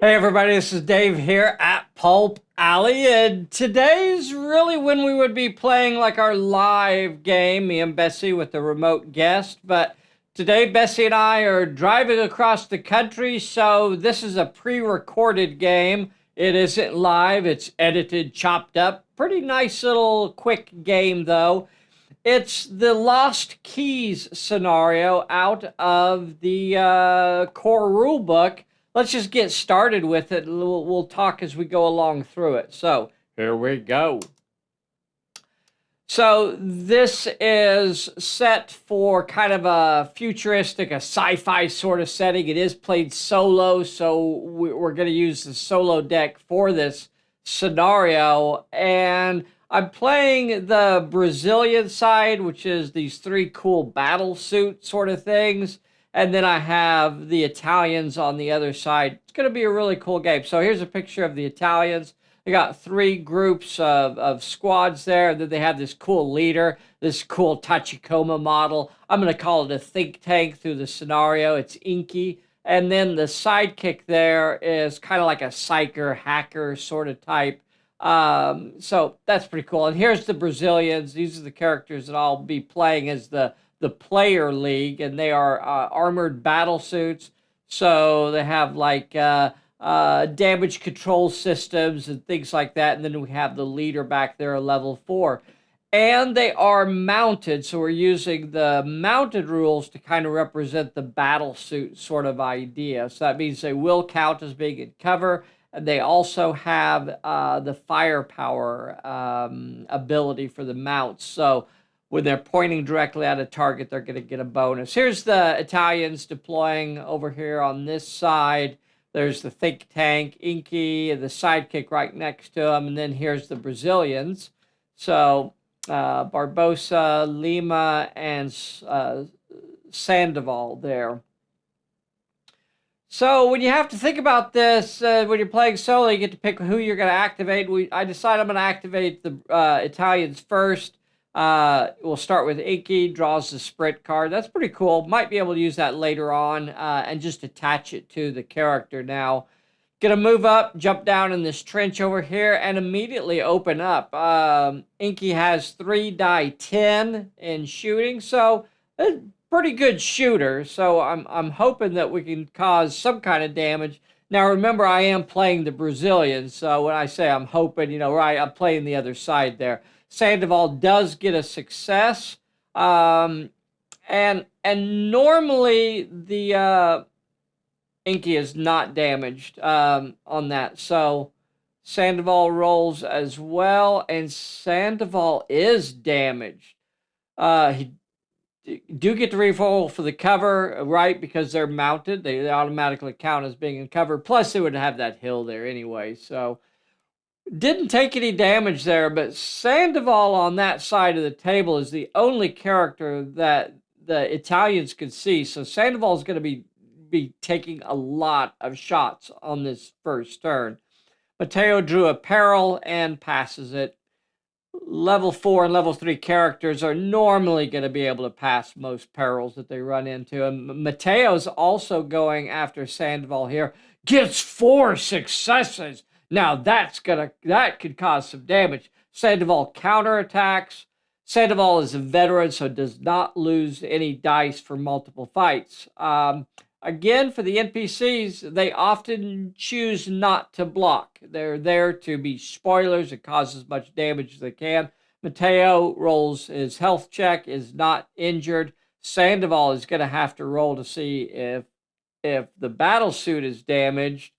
Hey everybody, this is Dave here at Pulp Alley, and today's really when we would be playing like our live game, me and Bessie with a remote guest. But today, Bessie and I are driving across the country, so this is a pre-recorded game. It isn't live, it's edited, chopped up. Pretty nice little quick game though. It's the Lost Keys scenario out of the core rulebook. Let's just get started with it. We'll talk as we go along through it. So, here we go. So, this is set for kind of a futuristic, a sci fi sort of setting. It is played solo, so we're going to use the solo deck for this scenario. And I'm playing the Brazilian side, which is these three cool battle suit sort of things. And then I have the Italians on the other side. It's going to be a really cool game. So here's a picture of the Italians. They got three groups of squads there. And then they have this cool leader, this cool Tachikoma model. I'm going to call it a think tank through the scenario. It's inky. And then the sidekick there is kind of like a psyker, hacker sort of type. So that's pretty cool. And here's the Brazilians. These are the characters that I'll be playing as the player league, and they are armored battle suits. So they have like damage control systems and things like that. And then we have the leader back there, level 4. And they are mounted, so we're using the mounted rules to kind of represent the battle suit sort of idea. So that means they will count as being in cover. And they also have the firepower ability for the mounts. So when they're pointing directly at a target, they're going to get a bonus. Here's the Italians deploying over here on this side. There's the think tank, Inky, the sidekick right next to them. And then here's the Brazilians. So Barbosa, Lima, and Sandoval there. So when you have to think about this, when you're playing solo, you get to pick who you're going to activate. I decided I'm going to activate the Italians first. We'll start with Inky, draws the sprint card. That's pretty cool. Might be able to use that later on and just attach it to the character now. Gonna move up, jump down in this trench over here, and immediately open up. Inky has 3 die 10 in shooting, so a pretty good shooter. So I'm hoping that we can cause some kind of damage. Now remember, I am playing the Brazilians, so when I say I'm hoping, right, I'm playing the other side there. Sandoval does get a success, and normally the Inky is not damaged on that. So Sandoval rolls as well, and Sandoval is damaged. He do get to re-roll for the cover, right? Because they're mounted. They automatically count as being in cover. Plus, they would have that hill there anyway. So didn't take any damage there, but Sandoval on that side of the table is the only character that the Italians could see. So Sandoval is going to be taking a lot of shots on this first turn. Mateo drew a peril and passes it. Level 4 and level 3 characters are normally going to be able to pass most perils that they run into. And Mateo's also going after Sandoval here. Gets 4 successes. Now that could cause some damage. Sandoval counterattacks. Sandoval is a veteran, so does not lose any dice for multiple fights. Again, for the NPCs, they often choose not to block. They're there to be spoilers and cause as much damage as they can. Mateo rolls his health check, is not injured. Sandoval is going to have to roll to see if the battle suit is damaged,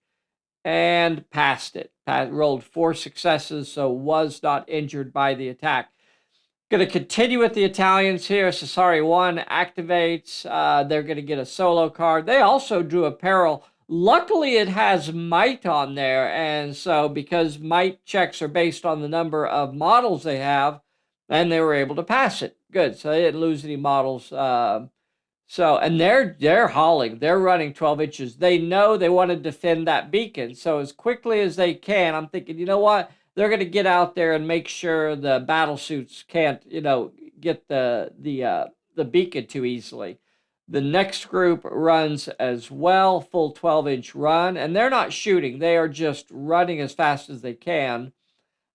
and passed it. Rolled 4 successes, so was not injured by the attack. Going to continue with the Italians here. Cesare 1 activates. They're going to get a solo card. They also drew a peril. Luckily, it has might on there. And so because might checks are based on the number of models they have, and they were able to pass it. Good. So they didn't lose any models. And they're hauling. They're running 12 inches. They know they want to defend that beacon. So as quickly as they can, I'm thinking, you know what? They're going to get out there and make sure the battle suits can't, get the beacon too easily. The next group runs as well, full 12-inch run, and they're not shooting. They are just running as fast as they can,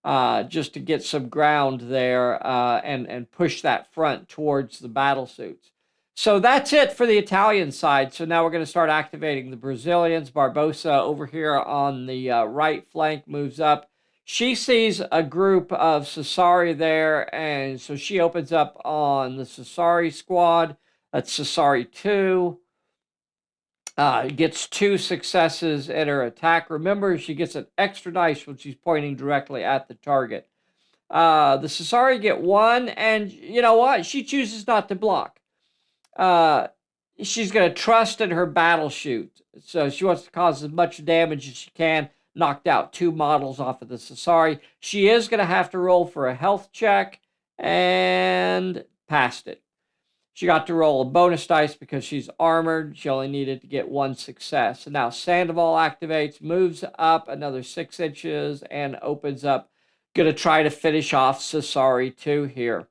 just to get some ground there, and push that front towards the battle suits. So that's it for the Italian side. So now we're going to start activating the Brazilians. Barbosa over here on the right flank moves up. She sees a group of Sassari there, and so she opens up on the Sassari squad. That's Sassari 2. Gets 2 successes in her attack. Remember, she gets an extra dice when she's pointing directly at the target. The Sassari get 1, and you know what? She chooses not to block. She's going to trust in her battle shoot. So she wants to cause as much damage as she can. Knocked out 2 models off of the Sassari. She is going to have to roll for a health check, and passed it. She got to roll a bonus dice because she's armored. She only needed to get 1 success. And now Sandoval activates, moves up another 6 inches, and opens up. Going to try to finish off Sassari 2 here.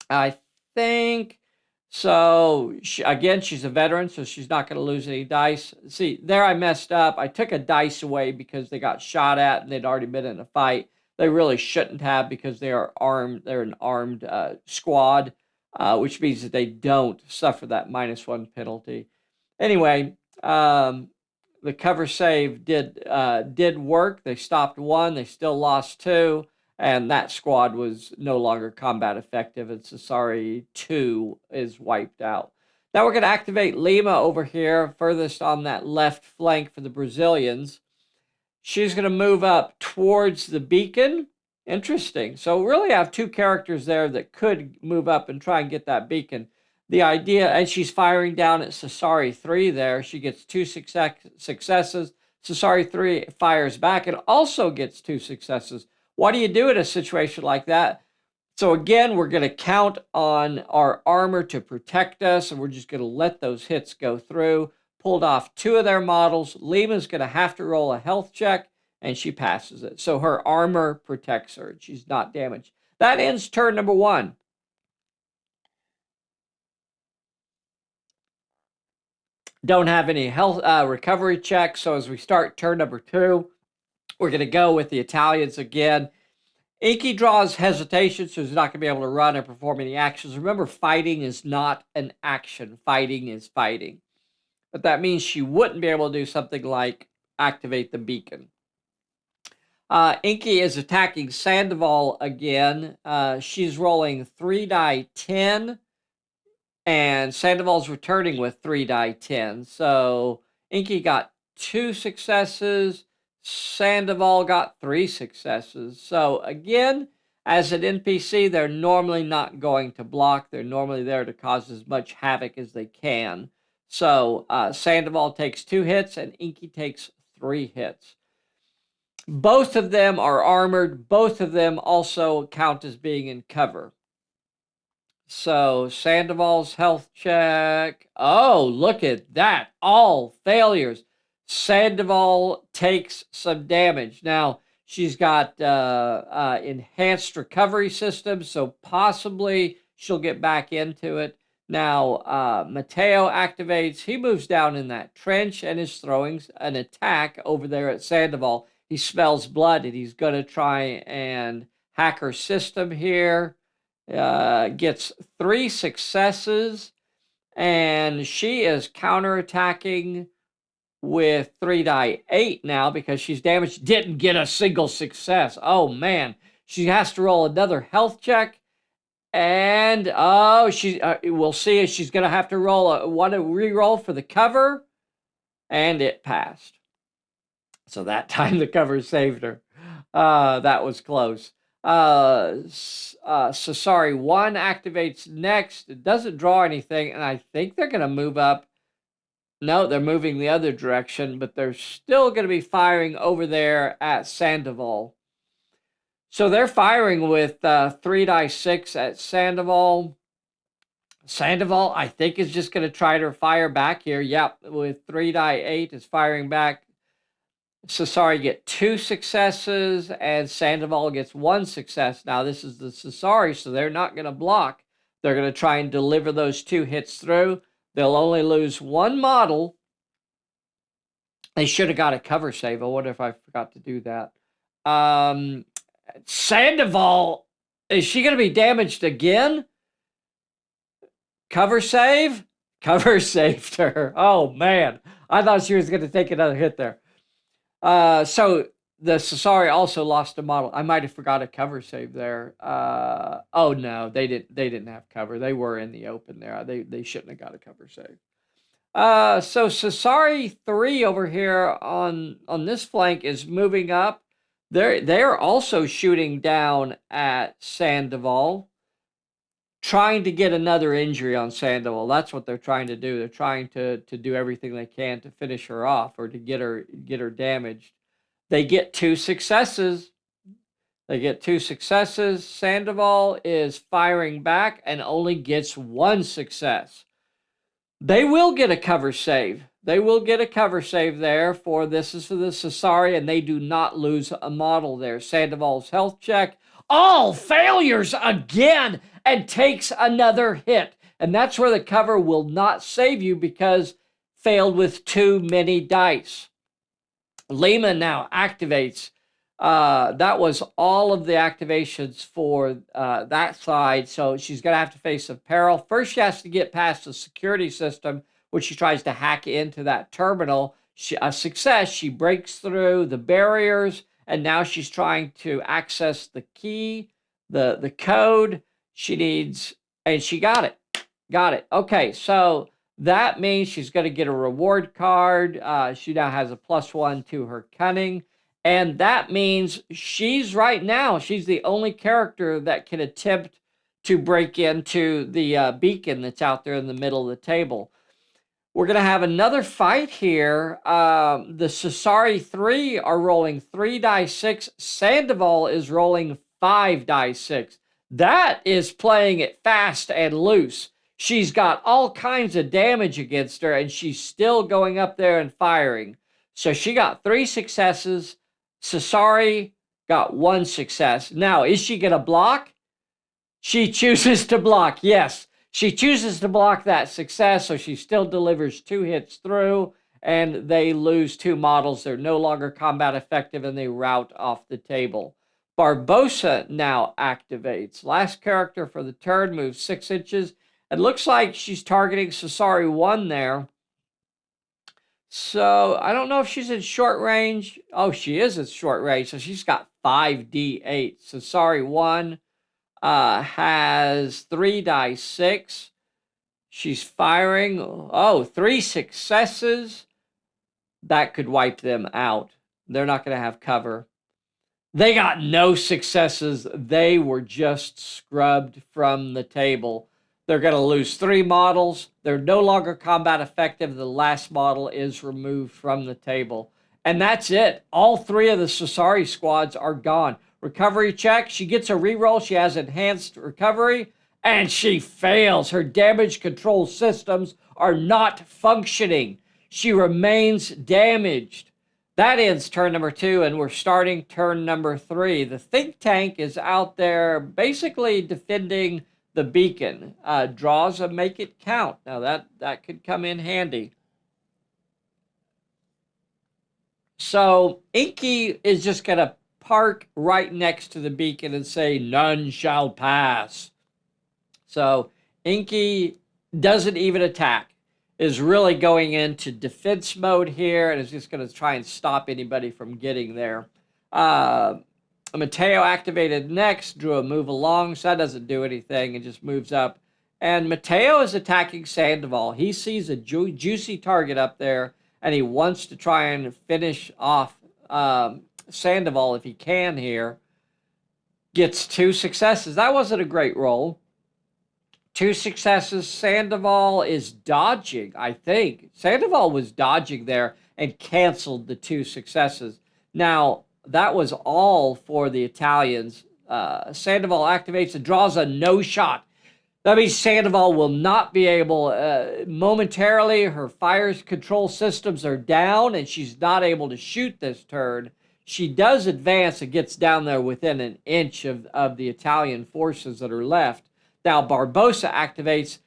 I think so. Again, she's a veteran, so she's not going to lose any dice. See, there I messed up. I took a dice away because they got shot at and they'd already been in a fight. They really shouldn't have, because they are armed. They're an armed squad, which means that they don't suffer that -1 penalty. Anyway, the cover save did work. They stopped 1. They still lost 2. And that squad was no longer combat effective, and Sassari 2 is wiped out. Now we're going to activate Lima over here, furthest on that left flank for the Brazilians. She's going to move up towards the beacon. Interesting. So really I have 2 characters there that could move up and try and get that beacon. The idea, and she's firing down at Sassari 3 there. She gets 2 successes. Sassari 3 fires back and also gets 2 successes. What do you do in a situation like that? So again, we're going to count on our armor to protect us, and we're just going to let those hits go through. Pulled off 2 of their models. Lima's going to have to roll a health check, and she passes it. So her armor protects her, and she's not damaged. That ends turn number 1. Don't have any health recovery checks, so as we start turn number 2, we're going to go with the Italians again. Inky draws hesitation, so he's not going to be able to run or perform any actions. Remember, fighting is not an action. Fighting is fighting. But that means she wouldn't be able to do something like activate the beacon. Inky is attacking Sandoval again. She's rolling 3 die 10, and Sandoval's returning with 3 die 10. So Inky got 2 successes. Sandoval got 3 successes. So again, as an NPC, they're normally not going to block. They're normally there to cause as much havoc as they can. So Sandoval takes 2 hits and Inky takes 3 hits. Both of them are armored. Both of them also count as being in cover. So Sandoval's health check. Oh, look at that. All failures. Sandoval takes some damage. Now, she's got enhanced recovery system, so possibly she'll get back into it. Now, Mateo activates. He moves down in that trench and is throwing an attack over there at Sandoval. He smells blood, and he's going to try and hack her system here. Gets 3 successes, and she is counterattacking with 3 die 8 now because she's damaged. Didn't get a single success. Oh man, she has to roll another health check, and we'll see if she's gonna have to re-roll for the cover, and it passed. So that time the cover saved her. That was close. Sassari 1 activates next. It doesn't draw anything, and I think they're gonna move up. No, they're moving the other direction, but they're still going to be firing over there at Sandoval. So they're firing with 3 die 6 at Sandoval. Sandoval, I think, is just going to try to fire back here. Yep, with 3 die 8 is firing back. Sassari get 2 successes, and Sandoval gets 1 success. Now, this is the Sassari, so they're not going to block. They're going to try and deliver those 2 hits through. They'll only lose one model. They should have got a cover save. I wonder if I forgot to do that. Sandoval, is she going to be damaged again? Cover save? Cover saved her. Oh, man. I thought she was going to take another hit there. So the Cesari also lost a model. I might have forgot a cover save there. Oh no, they didn't. They didn't have cover. They were in the open there. They shouldn't have got a cover save. So Cesari 3 over here on this flank is moving up. They're also shooting down at Sandoval, trying to get another injury on Sandoval. That's what they're trying to do. They're trying to do everything they can to finish her off or to get her damaged. They get 2 successes. Sandoval is firing back and only gets 1 success. They will get a cover save. There for this is for the Cesari, and they do not lose a model there. Sandoval's health check. All failures again and takes another hit. And that's where the cover will not save you because failed with too many dice. Lima now activates. That was all of the activations for that side. So she's going to have to face a peril. First, she has to get past the security system, which she tries to hack into that terminal. A success. She breaks through the barriers, and now she's trying to access the key, the code she needs, and she got it. Okay, so that means she's going to get a reward card. She now has a +1 to her cunning. And that means she's the only character that can attempt to break into the beacon that's out there in the middle of the table. We're going to have another fight here. The Cesari 3 are rolling 3 die 6. Sandoval is rolling 5 die 6. That is playing it fast and loose. She's got all kinds of damage against her, and she's still going up there and firing. So she got 3 successes. Cesari got 1 success. Now, is she going to block? She chooses to block, yes. She chooses to block that success, so she still delivers 2 hits through, and they lose 2 models. They're no longer combat effective, and they rout off the table. Barbosa now activates. Last character for the turn moves 6 inches. It looks like she's targeting Cesari 1 there. So I don't know if she's in short range. Oh, she is in short range. So she's got 5d8. Cesari 1 has 3 die 6. She's firing. Oh, 3 successes. That could wipe them out. They're not going to have cover. They got no successes. They were just scrubbed from the table. They're going to lose 3 models. They're no longer combat effective. The last model is removed from the table. And that's it. All 3 of the Cesari squads are gone. Recovery check. She gets a reroll. She has enhanced recovery. And she fails. Her damage control systems are not functioning. She remains damaged. That ends turn number 2, and we're starting turn number 3. The think tank is out there basically defending the beacon. Draws a make it count. Now that could come in handy. So Inky is just going to park right next to the beacon and say, none shall pass. So Inky doesn't even attack. Is really going into defense mode here and is just going to try and stop anybody from getting there. Mateo activated next, drew a move along, so that doesn't do anything, and just moves up. And Mateo is attacking Sandoval. He sees a juicy target up there, and he wants to try and finish off Sandoval if he can here. Gets 2 successes. That wasn't a great roll. 2 successes. Sandoval is dodging, I think. Sandoval was dodging there and canceled the 2 successes. Now, that was all for the Italians. Sandoval activates and draws a no shot. That means Sandoval will not be able, momentarily, her fire control systems are down and she's not able to shoot this turn. She does advance and gets down there within an inch of the Italian forces that are left. Now, Barbosa activates.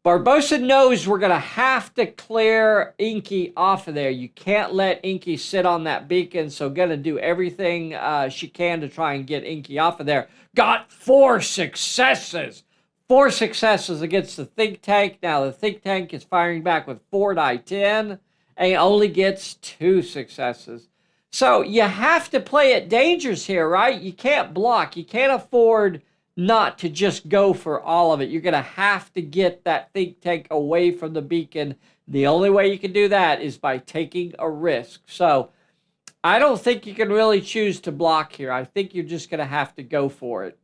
Barbosa knows we're going to have to clear Inky off of there. You can't let Inky sit on that beacon, so going to do everything she can to try and get Inky off of there. Got 4 successes. 4 successes against the think tank. Now the think tank is firing back with 4 die 10 and only gets 2 successes. So you have to play it dangerous here, right? You can't block. You can't afford not to just go for all of it. You're going to have to get that think tank away from the beacon. The only way you can do that is by taking a risk. So I don't think you can really choose to block here. I think you're just going to have to go for it.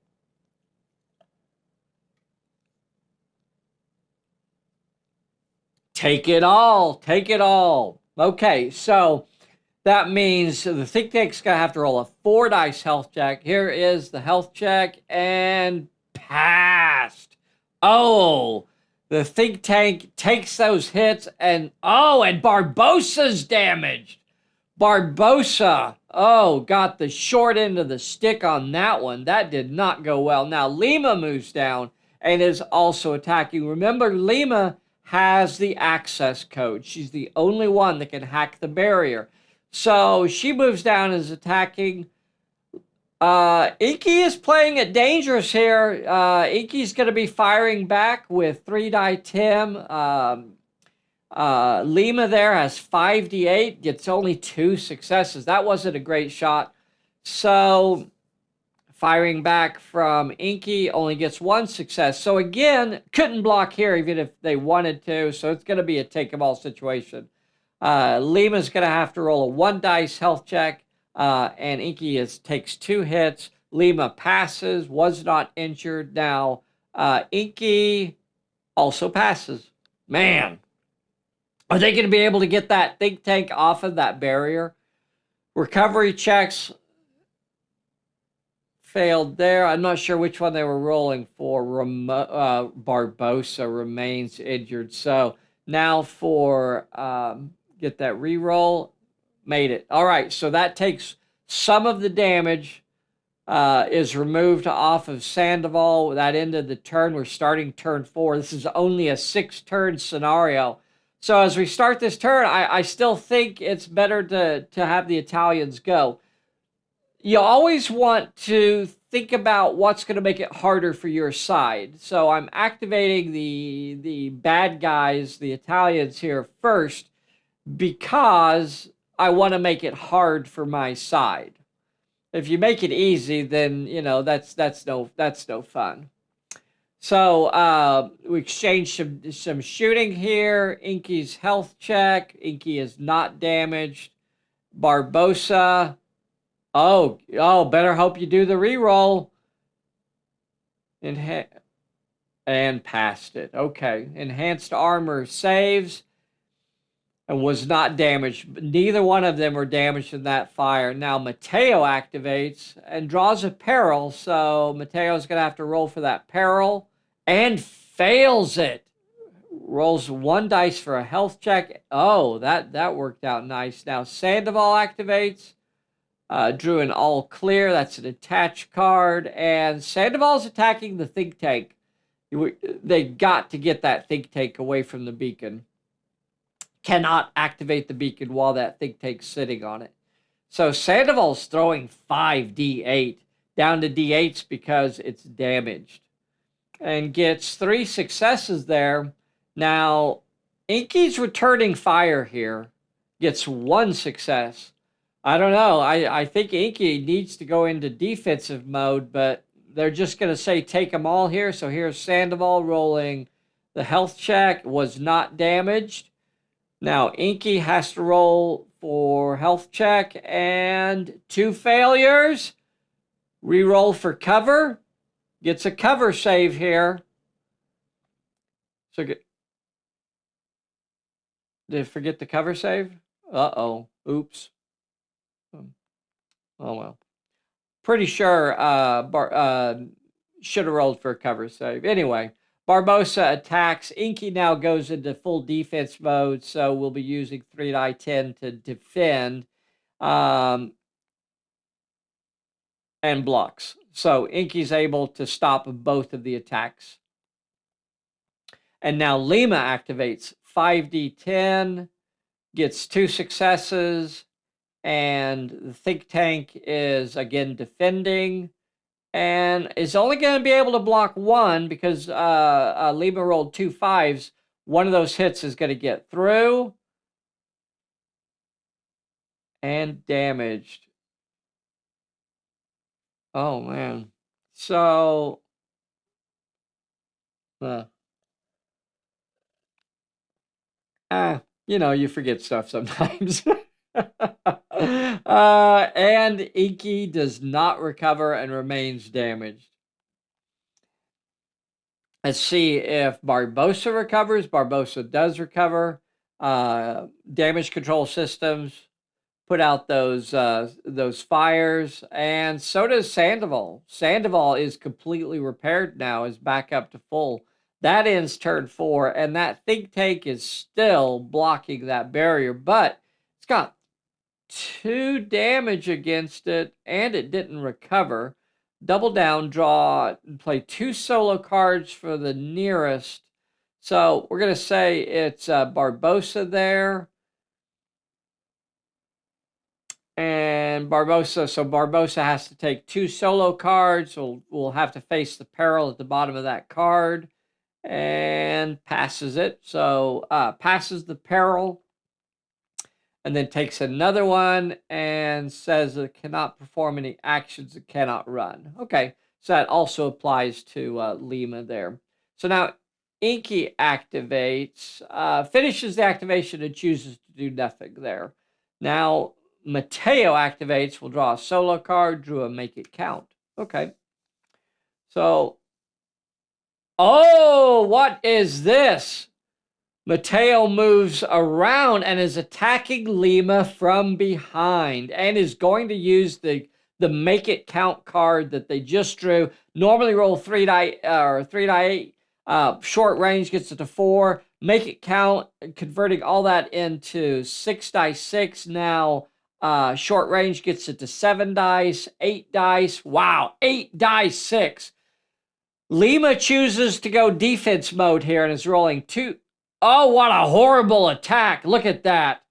Take it all. Take it all. Okay, so that means the think tank's going to have to roll a 4 dice health check. Here is the health check and passed. Oh, the think tank takes those hits and Barbosa's damaged. Barbosa, got the short end of the stick on that one. That did not go well. Now Lima moves down and is also attacking. Remember, Lima has the access code. She's the only one that can hack the barrier. So she moves down and is attacking. Inky is playing it dangerous here. Inky's going to be firing back with 3 die Tim. Lima there has 5d8, gets only 2 successes. That wasn't a great shot. So firing back from Inky only gets 1 success. So again, couldn't block here even if they wanted to. So it's going to be a take-them-all situation. Lima's going to have to roll a 1 dice health check, and Inky takes 2 hits. Lima passes, was not injured. Now, Inky also passes. Man, are they going to be able to get that think tank off of that barrier? Recovery checks failed there. I'm not sure which one they were rolling for. Barbosa remains injured. So now for get that reroll. Made it. All right, so that takes some of the damage is removed off of Sandoval. That ended the turn. We're starting turn 4. This is only a 6-turn scenario. So as we start this turn, I still think it's better to have the Italians go. You always want to think about what's going to make it harder for your side. So I'm activating the bad guys, the Italians here first, because I want to make it hard for my side. If you make it easy, then that's no fun. So we exchanged some shooting here. Inky's health check. Inky is not damaged. Barbosa. Better hope you do the reroll. And passed it. Okay. Enhanced armor saves and was not damaged. Neither one of them were damaged in that fire. Now Mateo activates and draws a peril, so Mateo's going to have to roll for that peril and fails it. Rolls 1 dice for a health check. That worked out nice. Now Sandoval activates. Drew an all clear. That's an attached card. And Sandoval's attacking the think tank. They got to get that think tank away from the beacon. Cannot activate the beacon while that think tank's sitting on it. So Sandoval's throwing 5d8 down to d8s because it's damaged. And gets 3 successes there. Now, Inky's returning fire here. Gets 1 success. I don't know. I think Inky needs to go into defensive mode, but they're just going to say take them all here. So here's Sandoval rolling the health check. Was not damaged. Now, Inky has to roll for health check and 2 failures. Reroll for cover. Gets a cover save here. So did I forget the cover save? Uh-oh. Oops. Oh, well. Pretty sure should have rolled for a cover save. Anyway, Barbosa attacks. Inky now goes into full defense mode, so we'll be using 3 die 10 to defend and blocks. So Inky's able to stop both of the attacks. And now Lima activates 5d10, gets 2 successes, and the think tank is again defending and is only going to be able to block 1 because Lima rolled 2 5s. One of those hits is going to get through and damaged. Oh, man. So, uh, you forget stuff sometimes. And Inky does not recover and remains damaged. Let's see if Barbosa recovers. Barbosa does recover. Damage control systems put out those fires, and so does Sandoval. Sandoval is completely repaired now, is back up to full. That ends turn 4, and that think tank is still blocking that barrier, but it's got 2 damage against it, and it didn't recover. Double down, draw, play 2 solo cards for the nearest. So we're going to say it's Barbosa there. And Barbosa, so Barbosa has to take 2 solo cards. We'll have to face the peril at the bottom of that card and passes it. So passes the peril and then takes another one and says it cannot perform any actions, it cannot run. Okay, so that also applies to Lima there. So now Inky activates, finishes the activation and chooses to do nothing there. Now Mateo activates, will draw a solo card, drew a make it count. Okay. So, oh, what is this? Mateo moves around and is attacking Lima from behind and is going to use the make it count card that they just drew. Normally roll 3 die or 3 die 8. Short range gets it to 4. Make it count, converting all that into 6 die 6. Now short range gets it to 7 dice, 8 dice. Wow, 8 die 6. Lima chooses to go defense mode here and is rolling 2. Oh, what a horrible attack. Look at that.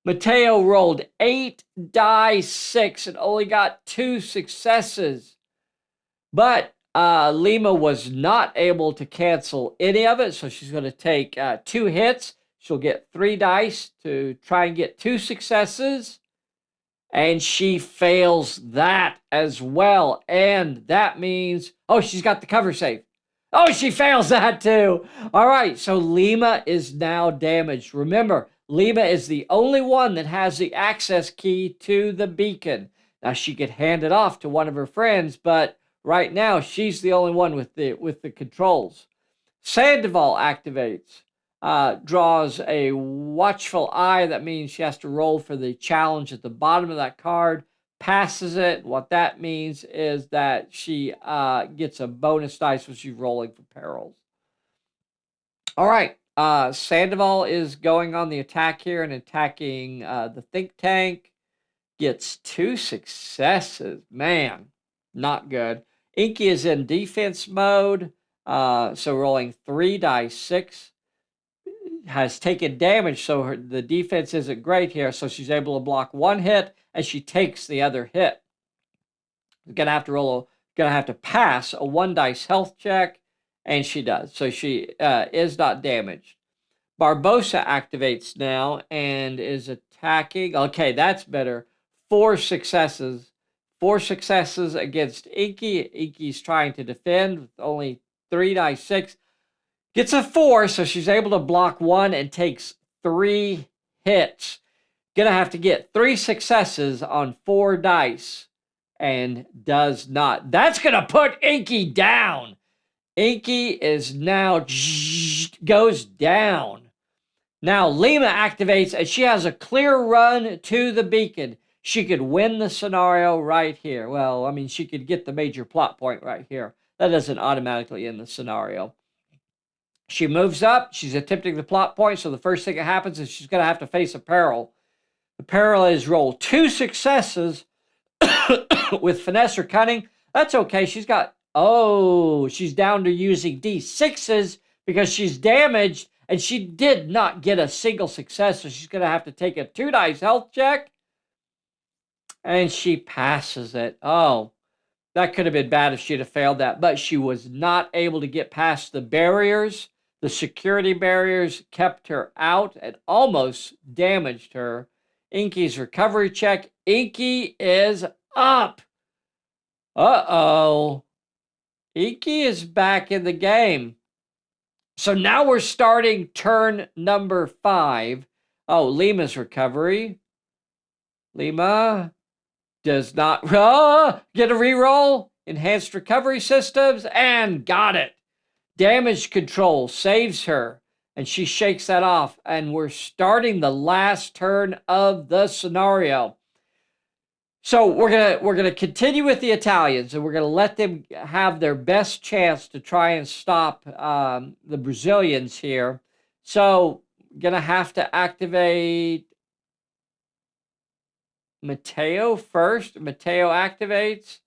Mateo rolled 8 die 6 and only got 2 successes. But Lima was not able to cancel any of it, so she's going to take 2 hits. She'll get 3 dice to try and get 2 successes. And she fails that as well. And that means, oh, she's got the cover save. Oh, she fails that too. All right, so Lima is now damaged. Remember, Lima is the only one that has the access key to the beacon. Now, she could hand it off to one of her friends, but right now, she's the only one with the controls. Sandoval activates. Draws a watchful eye. That means she has to roll for the challenge at the bottom of that card. Passes it. What that means is that she gets a bonus dice when she's rolling for perils. All right. Sandoval is going on the attack here and attacking the think tank. Gets 2 successes. Man, not good. Inky is in defense mode. So rolling 3 die 6. Has taken damage, so the defense isn't great here, so she's able to block 1 hit and she takes the other hit. Gonna have to pass a 1 dice health check, and she does. So she is not damaged. Barbosa activates now and is attacking. Okay, that's better. 4 successes. 4 successes against Inky. Inky's trying to defend with only 3 dice 6. Gets a 4, so she's able to block 1 and takes 3 hits. Gonna have to get 3 successes on 4 dice. And does not. That's gonna put Inky down. Inky is now goes down. Now Lima activates and she has a clear run to the beacon. She could win the scenario right here. Well, I mean, she could get the major plot point right here. That doesn't automatically end the scenario. She moves up. She's attempting the plot point. So the first thing that happens is she's going to have to face a peril. The peril is roll 2 successes with finesse or cunning. That's okay. She's down to using D6s because she's damaged and she did not get a single success. So she's going to have to take a 2 dice health check. And she passes it. Oh, that could have been bad if she'd have failed that. But she was not able to get past the barriers. The security barriers kept her out and almost damaged her. Inky's recovery check. Inky is up. Uh-oh. Inky is back in the game. So now we're starting turn number 5. Oh, Lima's recovery. Lima does not get a reroll. Enhanced recovery systems and got it. Damage control saves her and she shakes that off. And we're starting the last turn of the scenario. So we're gonna continue with the Italians, and we're gonna let them have their best chance to try and stop the Brazilians here. So gonna have to activate Mateo first. Mateo activates.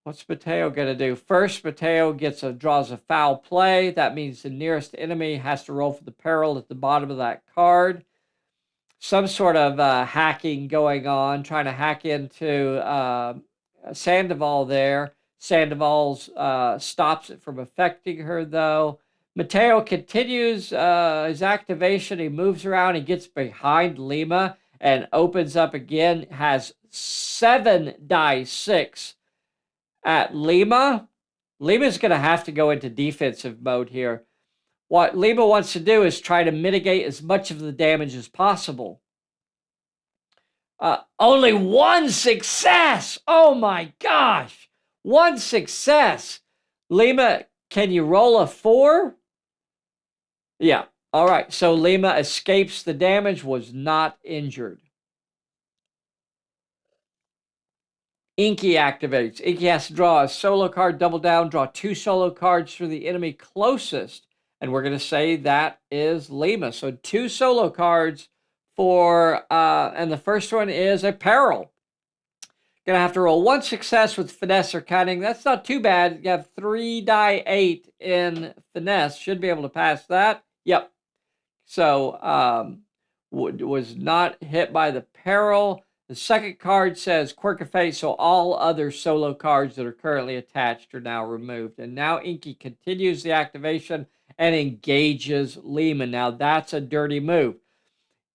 What's Mateo gonna do? First, Mateo draws a foul play. That means the nearest enemy has to roll for the peril at the bottom of that card. Some sort of hacking going on, trying to hack into Sandoval there. Sandoval stops it from affecting her, though. Mateo continues his activation. He moves around. He gets behind Lima and opens up again. Has 7 die 6 at Lima. Lima's going to have to go into defensive mode here. What Lima wants to do is try to mitigate as much of the damage as possible. Only 1 success! Oh my gosh! 1 success! Lima, can you roll a 4? Yeah. All right. So Lima escapes the damage, was not injured. Inky activates. Inky has to draw a solo card, double down, draw 2 solo cards for the enemy closest. And we're going to say that is Lima. So 2 solo cards for, and the first one is a peril. Going to have to roll 1 success with finesse or cunning. That's not too bad. You have 3 die 8 in finesse. Should be able to pass that. Yep. So was not hit by the peril. The second card says Quirk of Fate, so all other solo cards that are currently attached are now removed. And now Inky continues the activation and engages Lima. Now that's a dirty move.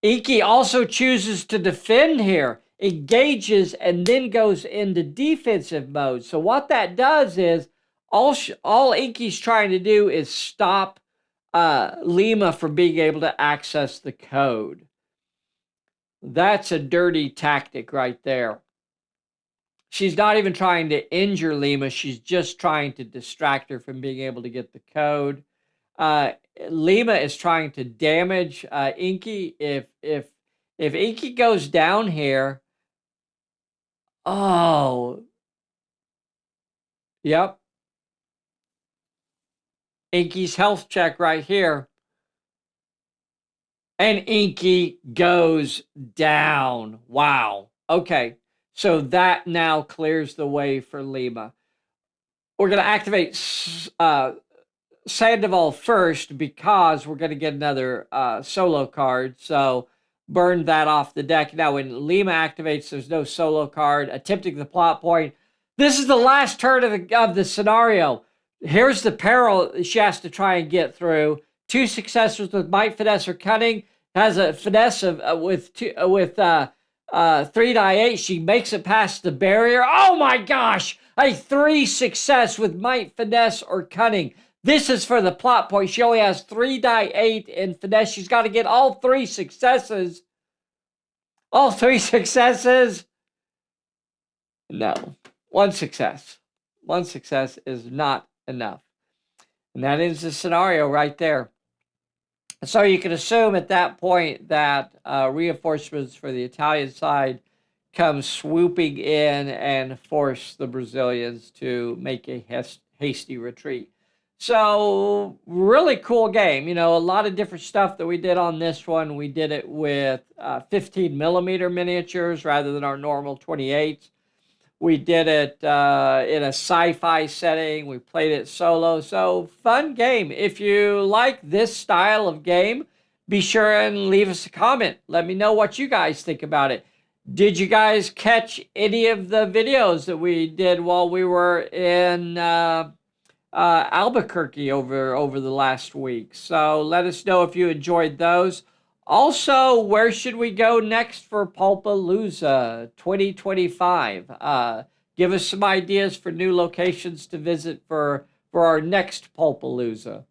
Inky also chooses to defend here, engages, and then goes into defensive mode. So what that does is all Inky's trying to do is stop Lima from being able to access the code. That's a dirty tactic right there. She's not even trying to injure Lima. She's just trying to distract her from being able to get the code. Lima is trying to damage Inky. If Inky goes down here, oh, yep. Inky's health check right here. And Inky goes down. Wow. Okay. So that now clears the way for Lima. We're going to activate Sandoval first because we're going to get another solo card. So burn that off the deck. Now, when Lima activates, there's no solo card. Attempting the plot point. This is the last turn of the scenario. Here's the peril she has to try and get through. 2 successes with might, finesse, or cunning. Has a finesse with 3 die 8. She makes it past the barrier. Oh my gosh! A 3 success with might, finesse, or cunning. This is for the plot point. She only has 3 die 8 in finesse. She's got to get all 3 successes. All 3 successes? No. 1 success. 1 success is not enough. And that is the scenario right there. So you can assume at that point that reinforcements for the Italian side come swooping in and force the Brazilians to make a hasty retreat. So really cool game. You know, a lot of different stuff that we did on this one. We did it with 15 millimeter miniatures rather than our normal 28s. We did it in a sci-fi setting. We played it solo. So fun game. If you like this style of game, be sure and leave us a comment. Let me know what you guys think about it. Did you guys catch any of the videos that we did while we were in Albuquerque over the last week? So let us know if you enjoyed those. Also, where should we go next for Pulpalooza 2025? Give us some ideas for new locations to visit for our next Pulpalooza.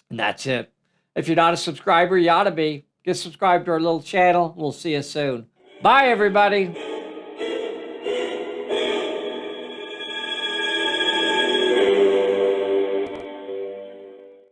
And that's it. If you're not a subscriber, you ought to be. Get subscribed to our little channel. We'll see you soon. Bye, everybody.